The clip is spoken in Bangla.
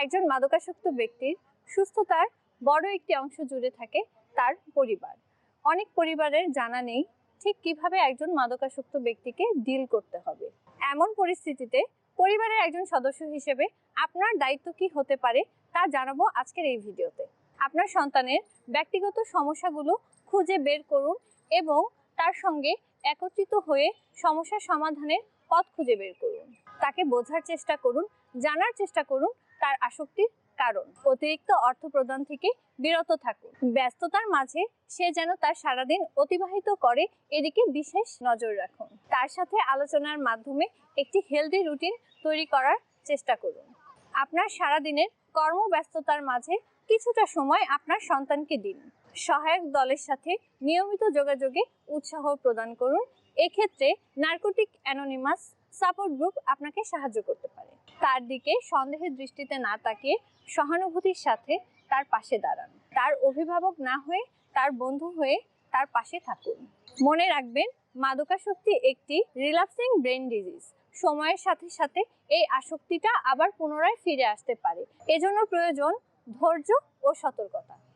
একজন মাদকাসক্ত ব্যক্তির সুস্থতার বড় একটি অংশ জুড়ে থাকে তার পরিবার। অনেক পরিবারের জানা নেই ঠিক কিভাবে একজন মাদকাসক্ত ব্যক্তিকে ডিল করতে হবে। এমন পরিস্থিতিতে পরিবারের একজন সদস্য হিসেবে আপনার দায়িত্ব কি হতে পারে তা জানাবো আজকের এই ভিডিওতে। আপনার সন্তানের ব্যক্তিগত সমস্যাগুলো খুঁজে বের করুন এবং তার সঙ্গে একত্রিত হয়ে সমস্যার সমাধানের পথ খুঁজে বের করুন। তাকে বোঝার চেষ্টা করুন, জানার চেষ্টা করুন তার আসক্তির কারণ। অতিরিক্ত অর্থ প্রদান থেকে বিরত থাকুন। ব্যস্ততার মাঝে সে যেন তার সারাদিন অতিবাহিত করে এদিকে বিশেষ নজর রাখুন। তার সাথে আলোচনার মাধ্যমে একটি হেলদি রুটিন তৈরি করার চেষ্টা করুন। আপনার সারাদিনের কর্মব্যস্ততার মাঝে কিছুটা সময় আপনার সন্তানকে দিন। সহায়ক দলের সাথে নিয়মিত যোগাযোগে উৎসাহ প্রদান করুন। এক্ষেত্রে নার্কোটিক অ্যানোনিমাস সাপোর্ট গ্রুপ আপনাকে সাহায্য করতে পারে। তার দিকে সন্দেহের দৃষ্টিতে না তাকিয়ে সহানুভূতির সাথে তার পাশে দাঁড়ান। তার অভিভাবক না হয়ে তার বন্ধু হয়ে তার পাশে থাকুন। মনে রাখবেন, মাদকাসক্তি একটি রিল্যাপসিং ব্রেন ডিজিজ। সময়ের সাথে সাথে এই আসক্তিটা আবার পুনরায় ফিরে আসতে পারে। এজন্য প্রয়োজন ধৈর্য ও সতর্কতা।